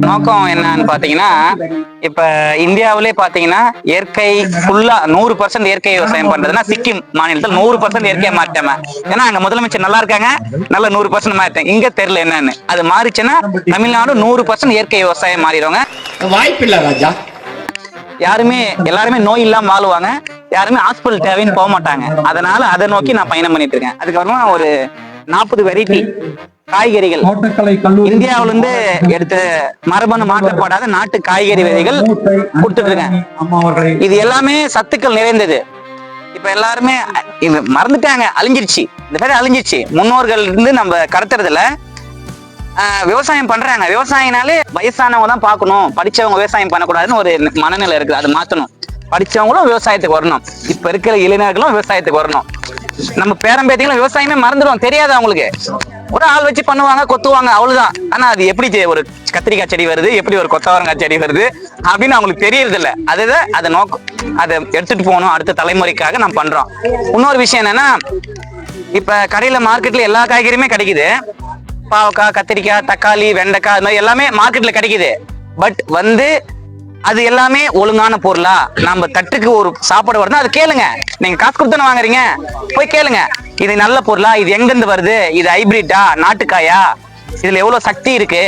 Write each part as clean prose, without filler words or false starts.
நோக்கம் என்னன்னு பாத்தீங்கன்னா, இப்ப இந்தியாவிலே பாத்தீங்கன்னா இயற்கை ஃபுல்லா 100% இயற்கை விவசாயம் பண்றதுன்னா சிக்கிம் மாநிலத்தில் 100% இயற்கை மாற்றாம. ஏன்னா அங்க முதலமைச்சர் நல்லா இருக்காங்க, நல்ல 100% மாற்றம். இங்க தெரியல என்னன்னு. அது மாறிச்சுன்னா தமிழ்நாடு 100% இயற்கை விவசாயம் மாறிடுவாங்க. வாய்ப்பில்லை ராஜா. எல்லாருமே நோய் இல்லாம வாழுவாங்க. யாருமே ஹாஸ்பிட்டல் தேவைன்னு போக மாட்டாங்க. அதனால அதை நோக்கி நான் பயணம் பண்ணிட்டு இருக்கேன். அதுக்கப்புறமா ஒரு 40 வெரைட்டி காய்கறிகள் இந்தியாவில இருந்து எடுத்து மரபணு மாற்றப்படாத நாட்டு காய்கறி விதைகள் கொடுத்துட்டு இருக்கேன். இது எல்லாமே சத்துக்கள் நிறைந்தது. இப்ப எல்லாருமே இது மறந்துட்டாங்க, அழிஞ்சிருச்சு. இந்த பேர் அழிஞ்சிருச்சு. முன்னோர்கள் இருந்து நம்ம கடத்துறதுல விவசாயம் பண்றாங்க. விவசாயினாலே வயசானவங்க தான் பார்க்கணும், படிச்சவங்க விவசாயம் பண்ணக்கூடாதுன்னு ஒரு மனநிலை இருக்குது. அது மாத்தணும். படிச்சவங்களும் விவசாயத்துக்கு வரணும். இப்ப இருக்கிற இளைஞர்களும் விவசாயத்துக்கு வரணும். நம்ம பேரம்பேத்திகளும் விவசாயமே மறந்துடும், தெரியாது அவங்களுக்கு. ஒரு ஆள் வச்சு பண்ணுவாங்க, கொத்துவாங்க, அவ்வளவுதான். ஆனா அது எப்படி ஒரு கத்திரிக்காய் செடி வருது, எப்படி ஒரு கொத்தவரங்காய் செடி வருது அப்படின்னு அவங்களுக்கு தெரியறது இல்லை. அதுதான் அதை நோக்கம். அதை எடுத்துட்டு போகணும் அடுத்த தலைமுறைக்காக நான் பண்றோம். இன்னொரு விஷயம் என்னன்னா, இப்ப கடையில மார்க்கெட்ல எல்லா காய்கறியுமே கிடைக்குது. பாவக்காய், கத்திரிக்காய், தக்காளி, வெண்டைக்காய், அது மாதிரி எல்லாமே மார்க்கெட்ல கிடைக்குது. பட் அது எல்லாமே ஒழுங்கான பொருளா? நம்ம தட்டுக்கு ஒரு சாப்பாடு வருதுன்னா அது கேளுங்க. நீங்க காசு கொடுத்தானே வாங்குறீங்க, போய் கேளுங்க. இது நல்ல பொருளா? இது எங்கிருந்து வருது? இது ஹைபிரிட்டா, நாட்டுக்காயா? இதுல எவ்வளவு சக்தி இருக்கு?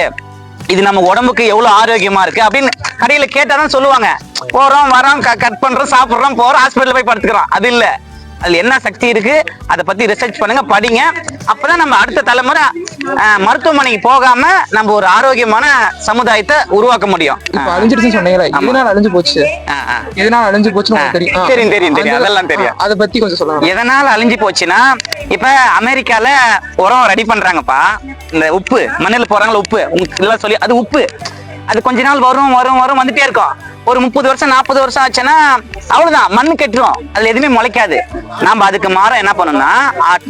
இது நம்ம உடம்புக்கு எவ்வளவு ஆரோக்கியமா இருக்கு அப்படின்னு கடையில கேட்டாதான் சொல்லுவாங்க. போறோம், வரோம், கட் பண்றோம், சாப்பிடுறோம், போறோம், ஹாஸ்பிட்டல் போய் படுத்துக்கிறோம். அது இல்ல. அதுல என்ன சக்தி இருக்கு, அதை பத்தி ரிசர்ச் பண்ணுங்க, படிங்க. அப்பதான் நம்ம அடுத்த தலைமுறை மருத்துவமனைக்கு போகாம நம்ம ஒரு ஆரோக்கியமான சமுதாயத்தை உருவாக்க முடியும். இப்ப அழிஞ்சிருச்சுன்னு சொன்னீங்களா, எதனால அழிஞ்சு போச்சு? எதனால அழிஞ்சு போச்சுன்னு தெரியும்? தெரியும், அதெல்லாம் தெரியும். அதை பத்தி கொஞ்சம் சொல்லுங்க. எதனால அழிஞ்சு போச்சுன்னா, இப்ப அமெரிக்கால உரம் ரெடி பண்றாங்கப்பா. இந்த உப்பு மண்ணில் போறாங்களா, உப்பு உங்களுக்கு சொல்லி, அது உப்பு. அது கொஞ்ச நாள் வரும் வரும் வரும் வந்துட்டே இருக்கும். ஒரு 30 வருஷம் 40 வருஷம் ஆச்சுன்னா அவ்வளவுதான், மண்ணு கெட்டுரும். அதுல எதுவுமே முளைக்காது. நாம அதுக்கு மாற என்ன பண்ணணும்னா,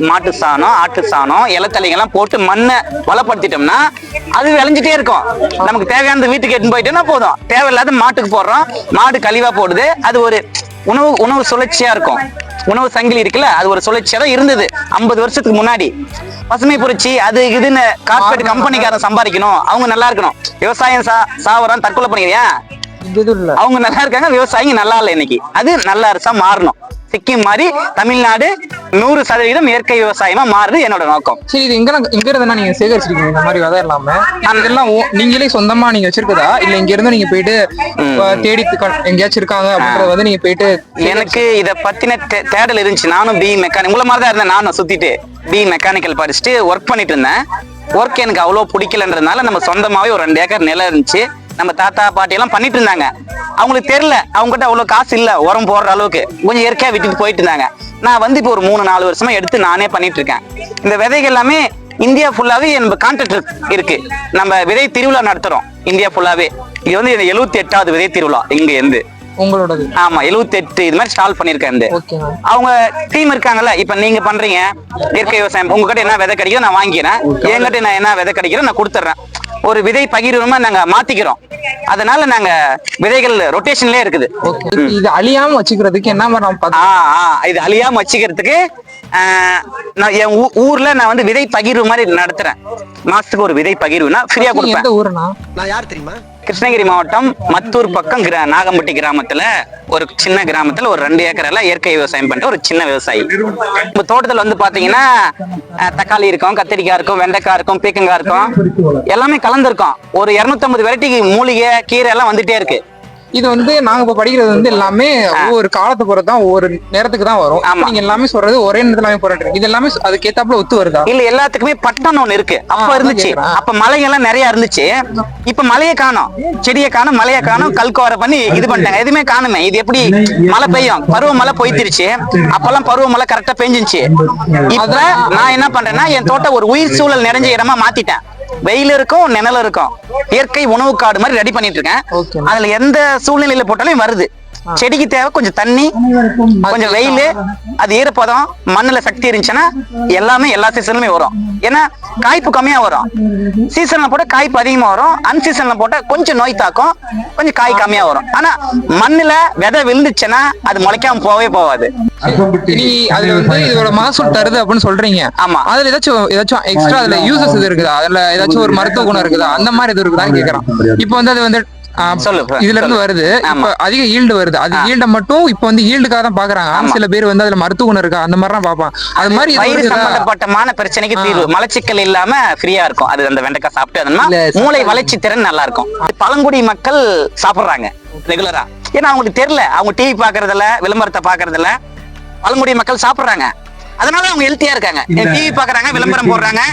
மாட்டு சாணம், ஆட்டு சாணம், இலத்தலைகள்லாம் போட்டு மண்ணை வளப்படுத்திட்டோம்னா அது விளைஞ்சிட்டே இருக்கும். நமக்கு தேவையானது வீட்டுக்கு எடுத்துன்னு போயிட்டோம்னா போதும். தேவையில்லாத மாட்டுக்கு போடுறோம், மாடு கழிவா போடுது. அது ஒரு உணவு சுழற்சியா இருக்கும். உணவு சங்கிலி இருக்குல்ல, அது ஒரு சுழற்சியா தான் இருந்தது 50 வருஷத்துக்கு முன்னாடி. பசுமை புரட்சி அது இதுன்னு கார்பரேட் கம்பெனிக்காரன் சம்பாதிக்கணும், அவங்க நல்லா இருக்கணும். விவசாயம் சாவரம் தற்கொலை பண்ணிக்கிறியா? அவங்க நல்லா இருக்காங்க, விவசாயிங்க நல்லா இல்லை. இன்னைக்கு அது நல்ல அரசா மாறணும். சிக்கிம் மாதிரி தமிழ்நாடு 100% இயற்கை விவசாயமா மாறுது என்னோட நோக்கம். சரி, இது எங்க இருந்தா நீங்க சேகரிச்சிருக்கீங்க இந்த மாதிரி விதை இல்லாம? அதெல்லாம் நீங்களே சொந்தமா நீங்க வச்சிருக்கதா, இல்ல இங்க இருந்து நீங்க போயிட்டு தேடி எங்கேயாச்சும் இருக்காங்க அப்படின்றத நீங்க போயிட்டு? எனக்கு இதை பத்தின தேடல் இருந்துச்சு. நானும் பி மெக்கானிக் உங்களை மாதிரி தான் இருந்தேன். நானும் சுத்திட்டு பி மெக்கானிக்கல் படிச்சுட்டு ஒர்க் பண்ணிட்டு இருந்தேன். ஒர்க் எனக்கு அவ்வளவு பிடிக்கலன்றதுனால நம்ம சொந்தமாவே ஒரு 2 ஏக்கர் நிலம் இருந்துச்சு. நம்ம தாத்தா பாட்டி எல்லாம் பண்ணிட்டு இருந்தாங்க. அவங்களுக்கு தெரியல, அவங்க கிட்ட அவ்வளவு காசு இல்ல உரம் போடுற அளவுக்கு. கொஞ்சம் இயற்கையா விட்டுட்டு போயிட்டு இருந்தாங்க. நான் இப்போ ஒரு 3-4 வருஷமா எடுத்து நானே பண்ணிட்டு இருக்கேன். இந்த விதைகள் எல்லாமே இந்தியா ஃபுல்லாவே நம்ம கான்ட்ராக்ட் இருக்கு. நம்ம விதை திருவிழா நடத்துறோம் இந்தியா ஃபுல்லாவே. இது 78வது விதை திருவிழா இங்க இருந்து. உங்களோடது? ஆமா, 78 இது மாதிரி ஸ்டால் பண்ணிருக்கேன். அவங்க டீம் இருக்காங்கல்ல. இப்ப நீங்க பண்றீங்க இயற்கை விவசாயம், உங்ககிட்ட என்ன விதை கிடைக்குதோ நான் வாங்கிக்கிறேன். என்கிட்ட நான் என்ன விதை கிடைக்கிறோம் நான் கொடுத்துட்றேன். ஒரு விதை பகிர்வுமா நாங்க மாத்திக்கிறோம். அதனால நாங்க விதைகள் ரொட்டேஷன்லயே இருக்குது. இது அழியாம வச்சுக்கிறதுக்கு என்ன மாதிரி? இது அழியாம வச்சுக்கிறதுக்கு என் ஊர்ல நான் விதை பகிர்வு மாதிரி நடத்துறேன். மாசத்துக்கு ஒரு விதை பகிர்வுனா ஃப்ரீயா கொடுப்பேன். ஊருனா நான் யார் தெரியுமா? கிருஷ்ணகிரி மாவட்டம் மத்தூர் பக்கம் நாகம்பட்டி கிராமத்துல ஒரு சின்ன கிராமத்துல ஒரு 2 ஏக்கர் எல்லாம் இயற்கை விவசாயம் பண்ணிட்டு ஒரு சின்ன விவசாயி. நம்ம தோட்டத்துல பாத்தீங்கன்னா தக்காளி இருக்கும், கத்திரிக்காய் இருக்கும், வெண்டைக்காய் இருக்கும், பீக்கங்காய் இருக்கும், எல்லாமே கலந்துருக்கும். ஒரு 250 வெரைட்டி மூலிகை கீரை எல்லாம் வந்துட்டே இருக்கு. இது நாங்க இப்ப படிக்கிறது எல்லாமே ஒவ்வொரு காலத்தை பொறுத்தான், ஒவ்வொரு நேரத்துக்கு தான் வரும். நீங்க எல்லாமே சொல்றது ஒரே நேரத்துல போராட்டு இது எல்லாமே அதுக்கு ஏத்தாப்புல ஒத்து வருதா? இல்ல, எல்லாத்துக்குமே பட்டம் ஒண்ணு இருக்கு. அப்ப இருந்துச்சு, அப்ப மலையெல்லாம் நிறைய இருந்துச்சு. இப்ப மலையை காணும், செடியை காணும், மலையை காணும், கல்குவாரை பண்ணி இது பண்ணிட்டாங்க. எதுவுமே காணுமே. இது எப்படி மழை பெய்யும்? பருவமழை போயிடுச்சு. அப்பெல்லாம் பருவமழை கரெக்டா பெஞ்சிருச்சு. இப்ப நான் என்ன பண்றேன்னா, என் தோட்டம் ஒரு உயிர் சூழல் நிறைஞ்ச இடமா மாத்திட்டேன். வெயில் இருக்கும், நிழல் இருக்கும், இயற்கை உணவு காடு மாதிரி ரெடி பண்ணிட்டு இருக்கேன். அதுல எந்த சூழ்நிலையில போட்டாலும் வருது. செடிக்கு தேவை கொஞ்சம் தண்ணி, கொஞ்சம் வெயில், அது ஈரப்பதம், மண்ணுல சக்தி இருந்துச்சுன்னா எல்லாமே எல்லா சீசன்லுமே வரும். ஏன்னா காய்ப்பு கம்மியா வரும். சீசன்ல போட்டா காய்ப்பு அதிகமா வரும், அன்சீசன்ல போட்டா கொஞ்சம் நோய் தாக்கும், கொஞ்சம் காய் கம்மியா வரும். ஆனா மண்ணுல விதை விழுந்துச்சுன்னா அது முளைக்காம போவே போகாது. அதுல வந்து இதோட மகசூல் தருது அப்படின்னு சொல்றீங்க. ஆமா. அதுல ஏதாச்சும் எக்ஸ்ட்ரா அதுல யூசஸ் இது இருக்குதா, அதுல ஏதாச்சும் ஒரு மருத்துவ குணம் இருக்குதா, அந்த மாதிரி இது இருக்குதான்னு கேக்குறான். இப்போ வந்து அது வந்து இதுல இருந்து வருது, இப்ப அதிக ஈல்டு வருது. அது ஈல்ட மட்டும் இப்ப வந்து ஈல்டுக்காக தான் பாக்குறாங்க. சில பேர் வந்து அதுல மருத்துவ குணம் இருக்கா அந்த மாதிரிலாம் பாப்பான். அது மாதிரி வயிறு சம்பந்தப்பட்டமான பிரச்சனைக்கு தீர்வு, மலச்சிக்கல் இல்லாம ஃப்ரீயா இருக்கும். அது அந்த வெண்டைக்காய் சாப்பிட்டு மூளை வளர்ச்சி திறன் நல்லா இருக்கும். பழங்குடி மக்கள் சாப்பிடுறாங்க ரெகுலரா. ஏன்னா அவங்களுக்கு தெரியல, அவங்க டிவி பாக்குறதுல, விளம்பரத்தை பாக்குறதுல பழங்குடி மக்கள் சாப்பிடுறாங்க. அதனால அவங்க ஹெல்த்தியா இருக்காங்க. டிவி பாக்குறாங்க, விளம்பரம் போடுறாங்க,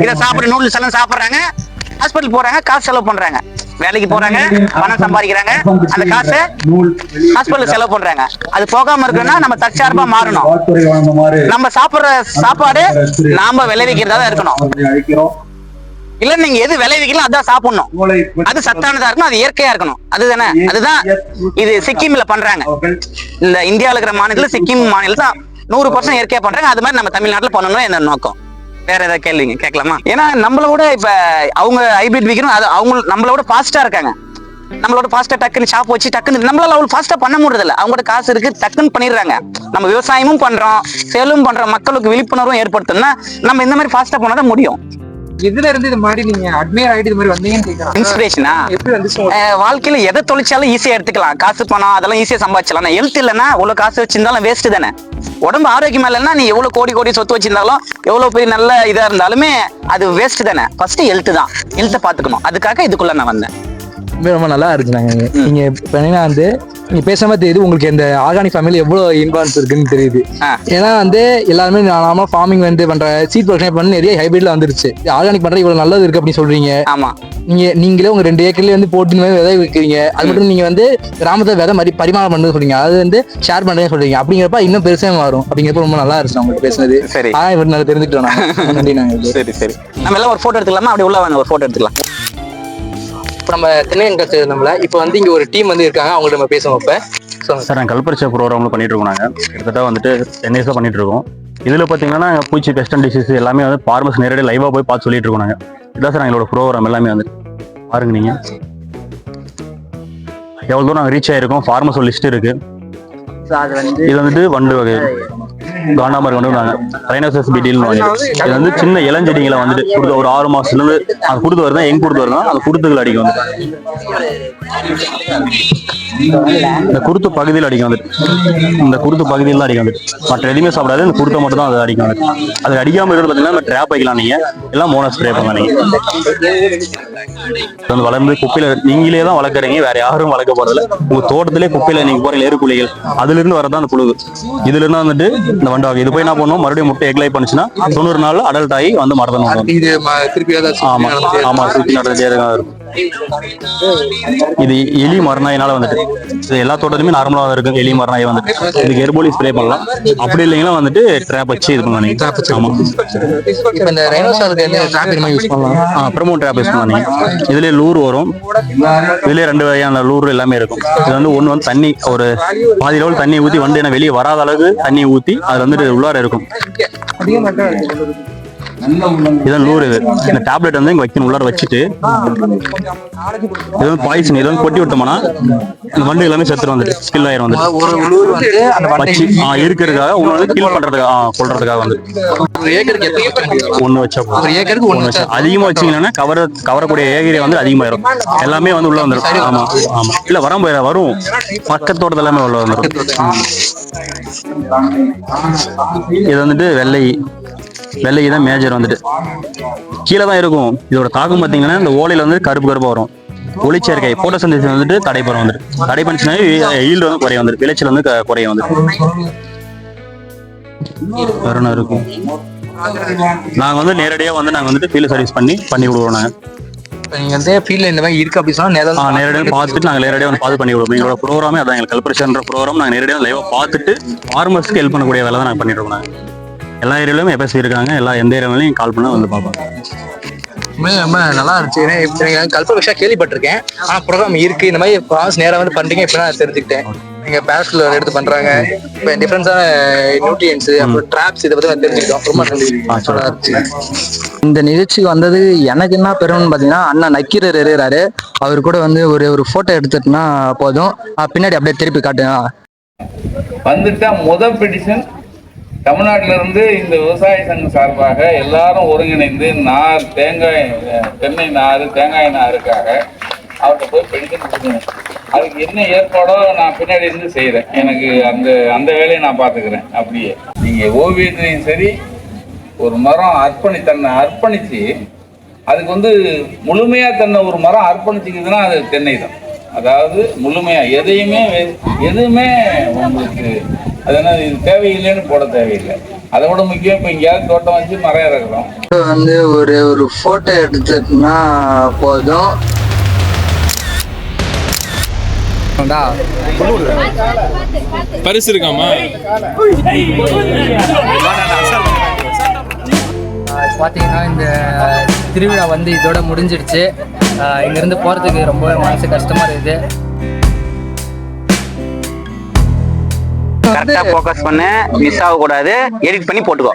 இதை சாப்பிடுற நூடுல்ஸ் எல்லாம் சாப்பிடுறாங்க, ஹாஸ்பிட்டல் போறாங்க, காசு செலவு பண்றாங்க, வேலைக்கு போறாங்க, பணம் சம்பாதிக்கிறாங்க, அந்த காசை ஹாஸ்பிட்டல் செலவு பண்றாங்க. அது போகாம இருக்குன்னா நம்ம தற்சார்பா மாறணும். நம்ம சாப்பிடுற சாப்பாடு நாம விளைவிக்கிறதா தான் இருக்கணும். இல்ல நீங்க எது விளைவிக்கலாம் அதான் சாப்பிடணும். அது சத்தானதா இருக்கணும், அது இயற்கையா இருக்கணும். அதுதானே, அதுதான் இது சிக்கிம்ல பண்றாங்க. இந்த இந்தியாவில் இருக்கிற மாநிலத்துல சிக்கிம் மாநிலத்துல 100% இயற்கையா பண்றாங்க. அது மாதிரி நம்ம தமிழ்நாட்டுல பண்ணணும் என்ன நோக்கம். வேற ஏதாவது கேள்விங்க கேட்கலாமா? ஏன்னா நம்மளோட இப்ப அவங்க ஹைபிரிட் விற்கணும், அது அவங்க நம்மளோட ஃபாஸ்டா இருக்காங்க. நம்மளோட ஃபாஸ்டா டக்குன்னு ஷாப் வச்சு டக்குன்னு நம்மளால அவ்வளவு ஃபாஸ்டா பண்ண முடியறது இல்ல. அவங்களோட காசு இருக்கு, டக்குன்னு பண்ணிடுறாங்க. நம்ம விவசாயமும் பண்றோம், சேலும் பண்றோம், மக்களுக்கு விழிப்புணர்வும் ஏற்படுத்தணும்னா நம்ம இந்த மாதிரி ஃபாஸ்டா பண்ணாதான் முடியும். இதுல இருந்து இது மாதிரி நீங்க அட்மையர் ஆயிட்டு இது மாதிரி வந்தீங்கன்னு கேக்குறாங்க. இன்ஸ்பிரேஷனா எப்படி வந்துச்சு? வாழ்க்கையில எதை தொழிச்சாலும் ஈஸியா எடுத்துக்கலாம். காசு பணம் அதெல்லாம் ஈஸியா சம்பாதிச்சலாம். ஹெல்த் இல்லைன்னா இவ்வளவு காசு வச்சிருந்தாலும் வேஸ்ட் தானே. உடம்பு ஆரோக்கியமா இல்லைன்னா நீ எவ்வளவு கோடி சொத்து வச்சிருந்தாலும் எவ்வளவு பெரிய நல்ல இதா இருந்தாலுமே அது வேஸ்ட் தானே. ஃபர்ஸ்ட் ஹெல்த் தான், ஹெல்த்தை பாத்துக்கணும். அதுக்காக இதுக்குள்ள நான் வந்தேன். ரொம்ப நல்லா இருந்துச்சுனாங்க. நீங்க இப்ப என்னன்னா வந்து நீங்க பேசாம தெரியுது உங்களுக்கு இந்த ஆர்கானிக் ஃபேமிலி எவ்வளவு இன்ஃபுளுன்ஸ் இருக்குன்னு தெரியுது. ஏன்னா வந்து எல்லாருமே நாம ஃபார்மிங் வந்து பண்ற சீட் ப்ரொடக்ஷன் பண்ணி நிறைய ஹைபிரிட்ல வந்துருச்சு. ஆர்கானிக் பண்ற இவ்வளவு நல்லது இருக்கு அப்படின்னு சொல்றீங்க. ஆமா, நீங்களே உங்க 2 ஏக்கர்லயே வந்து போட்டு விதை வைக்கிறீங்க. அது மட்டும் நீங்க வந்து கிராமத்தை விதை மாதிரி பரிமாணம் பண்றது சொல்றீங்க, அது வந்து ஷேர் பண்றேன்னு சொல்றீங்க. அப்படிங்கிறப்ப இன்னும் பெருசா மாறும். அப்படிங்கிறப்ப ரொம்ப நல்லா இருந்துச்சு உங்களுக்கு பேசுனது. சரி, இவரு நல்லா தெரிஞ்சுக்கிட்டோம். நன்றி. நாங்க சரி நம்ம எல்லாம் ஒரு போட்டோ எடுத்துக்கலாமா? அப்படி உள்ள வாங்க, ஒரு போட்டோ எடுத்துக்கலாம். இப்போ நம்ம தென்னையன் கல்ச்சர் நம்மள இப்போ வந்து இங்க ஒரு டீம் வந்து இருக்காங்க, அவங்கள்ட்ட நம்ம பேசுவோம். இப்போ சார் நாங்கள் கல்பரிச்சை ப்ரோக்ராமில் பண்ணிட்டு இருக்கோம். நாங்கள் கிட்டத்தட்ட வந்துட்டு 10 இயர்ஸாக பண்ணிட்டு இருக்கோம். இதில் பார்த்தீங்கன்னா பூச்சி, பெஸ்ட் அண்ட் டிசீஸ் எல்லாமே வந்து ஃபார்மர்ஸ் நேரடியாக லைவாக போய் பார்த்து சொல்லிட்டு இருக்கோம். நாங்கள் இதான் சார் எங்களோட ப்ரோக்ராம் எல்லாமே வந்து பாருங்க. நீங்கள் எவ்வளோ தூரம் நாங்கள் ரீச் ஆகிருக்கோம். ஃபார்மர்ஸ் லிஸ்ட் இருக்கு. இது வந்துட்டு வண்டு வகை காண்டாமர் கொண்டு வந்தாங்க, ரைனோசரஸ் பீட்டில்னு வாங்கி. இது வந்து சின்ன இளஞ்செடிகளை வந்துட்டு கொடுத்து ஒரு 6 மாசத்துலேருந்து அது கொடுத்து வருதான், எங்க கொடுத்து வருதான் அந்த குருத்துகள் அடிக்க வந்து இந்த குருத்து பகுதியில் அடிக்க வந்துட்டு, இந்த குருத்து பகுதியில் தான் அடிக்க வந்துட்டு. மற்ற எதுவுமே சாப்பிடாது, இந்த குருத்தை மட்டும் தான் அது அடிக்க வந்துட்டு. அது அடிக்காம இருக்கிறது பார்த்தீங்கன்னா ட்ராப் வைக்கலாம். நீங்க எல்லாம் மோனோ ஸ்ப்ரே பண்ணலாம். நீங்க வந்து வளர்ந்து குப்பையில நீங்களே தான் வளர்க்குறீங்க, வேற யாரும் வளர்க்க போறதில்ல. உங்க தோட்டத்திலே குப்பையில நீங்க போற ஏறுக்குழிகள் அதுல இருந்து வரதான் அந்த புழு. இதுல இருந்து வந்துட்டு இந்த வண்டாக இது போய் என்ன பண்ணுவோம், மறுபடியும் முட்டை எக்லை பண்ணுச்சுன்னா 90 நாள் அடல்ட் ஆகி வந்து மரத்தணும். ஆமா ஆமா, சுத்தி நடந்துட்டே இருக்கும். இது எலி மரணாயினால வந்துட்டு இது எல்லா தோட்டத்துலயுமே நார்மலா தான் இருக்கு. எலி மரணாய் வந்துட்டு இதுக்கு எர்போலி ஸ்ப்ரே பண்ணலாம். அப்படி இல்லைங்களா வந்துட்டு ட்ராப் வச்சு இது பண்ணலாம். நீங்க ஆமா, இந்த ரைனோசரஸ்க்கு என்ன ட்ராப் யூஸ் பண்ணலாம்? ப்ரோமோ ட்ராப் யூஸ் பண்ணலாம். நீங்க இதுல லூர் வரும், இதுல 2 வகையான லூர் எல்லாமே இருக்கும். இது வந்து ஒண்ணு வந்து தண்ணி ஒரு பாதி லெவல் தண்ணி ஊத்தி வந்து என்ன வெளியே வராத அளவுக்கு தண்ணி ஊத்தி அது வந்துட்டு உள்ளார இருக்கும். இதான் லூர். இது இந்த டேப்லெட் வந்து இங்க வைக்கணும், உள்ளார வச்சுட்டு இது வந்து பாய்சன் இது வந்து கொட்டி விட்டோம்னா இந்த வண்டு எல்லாமே செத்துரும், வந்துட்டு ஸ்கில் ஆயிரும். வந்து வச்சு இருக்கிறதுக்காக ஒண்ணு வந்து கில் பண்றதுக்காக கொள்றதுக்காக வந்து ஒண்ணு வச்சா ஒண்ணு வச்சா அதிகமா வச்சீங்கன்னா கவரக்கூடிய ஏரியா வந்து அதிகமாயிரும். எல்லாமே வந்து உள்ள வந்துடும். ஆமா ஆமா, இல்ல வரும் பக்கத்தோட்டது எல்லாமே உள்ள வந்துடும். இது வந்துட்டு வெள்ளை தான் மேஜர் வந்துட்டு கீழே தான் இருக்கும். இதோட தாக்கம் பார்த்தீங்கன்னா இந்த ஓலையில வந்து கருப்பா வரும். ஒளிச்சேர்க்கை போட்டோசிந்தசிஸ் வந்துட்டு தடைபெறும். வந்துட்டு தடை பண்ணிச்சுன்னா ஈல்டு வந்து குறைய வந்துட்டு, விளைச்சல் வந்து குறைய வந்துட்டு வேற இருக்கும். நாங்க வந்து நேரடியா வந்து நாங்க வந்துட்டு ஃபீல்ட் சர்வீஸ் பண்ணி கொடுக்குறோம். நாங்க நீங்க வந்து ஃபீல்ட்ல இந்த மாதிரி இருக்கு அப்படி சொன்னா நேரடியாக பார்த்துட்டு நாங்கள் நேரடியாக வந்து பார்த்து பண்ணி கொடுப்போம். எங்களோட ப்ரோக்ராமே அதான், எங்களுக்கு கல்பரிச்சைன்ற ப்ரோக்ராம் நாங்கள் நேரடியாக லைவாக பார்த்துட்டு ஃபார்மர்ஸ்க்கு ஹெல்ப் பண்ணக்கூடிய வேலை தான் நாங்கள் பண்ணிட்டு இருக்கோம். நாங்கள் எல்லா ஏரியாவிலும் எஃப்எஸ்சி இருக்காங்க, எந்த ஏரியாவிலையும் கால் பண்ண வந்து பார்ப்போம். ரொம்ப நல்லா இருந்துச்சு. ஏன்னா கல்பரிச்சை கேள்விப்பட்டிருக்கேன், ஆனா ப்ரோக்ராம் இருக்கு இந்த மாதிரி நேரம் வந்து பண்றீங்க இப்ப நான் தெரிஞ்சுக்கிட்டேன். நீங்க பேஸ்ல எடுத்து பண்றாங்க. இப்போ டிஃபரன்ஸான நியூட்ரியன்ஸ் அப்புறம் ட்ராப்ஸ் இதை பத்தி நான் தெரிஞ்சுக்கிட்டோம். ரொம்ப நன்றி. நல்லா இருந்துச்சு. இந்த நிகழ்ச்சி வந்தது எனக்கு என்ன பெருமைன்னு பார்த்தீங்கன்னா, அண்ணன் நக்கீரர் இருக்கிறாரு. அவர் கூட வந்து ஒரு ஃபோட்டோ எடுத்துட்டுனா போதும். பின்னாடி அப்படியே திருப்பி காட்டுங்க. வந்துட்டா முதல் பெடிஷன் தமிழ்நாட்டில இருந்து இந்த விவசாய சங்கம் சார்பாக எல்லாரும் ஒருங்கிணைந்து தென்னை நார் தேங்காய் நாருக்காக அவர்கிட்ட போய் பெடிஷன் கொடுக்கணும். அதுக்கு என்ன ஏற்பாடோ நான் பின்னாடி இருந்து செய்கிறேன். எனக்கு அந்த வேலையை நான் பார்த்துக்கிறேன். அப்படியே நீங்கள் ஓவியத்திலையும் சரி ஒரு மரம் தன்னை அர்ப்பணித்து அதுக்கு முழுமையாக தன்னை ஒரு மரம் அர்ப்பணிச்சுக்குதுன்னா அது தென்னை தான். அதாவது முழுமையாக எதுவுமே உங்களுக்கு அது என்ன இது தேவையில்லைன்னு போட தேவையில்லை. அதை விட முக்கியம் இப்போ எங்கேயாவது தோட்டம் வச்சு மரம் இறக்குறோம். ஒரு ஃபோட்டோ எடுத்துட்டுனா போதும். பரிசு இருக்காமா? பார்த்தீங்கன்னா இந்த திருவிழா இதோட முடிஞ்சிடுச்சு. இங்கேருந்து போகிறதுக்கு ரொம்ப மனசு கஷ்டமாக இருக்குது. கரெக்டாக ஃபோக்கஸ் பண்ண, மிஸ் ஆகக்கூடாது, எடிட் பண்ணி போட்டுக்கோ.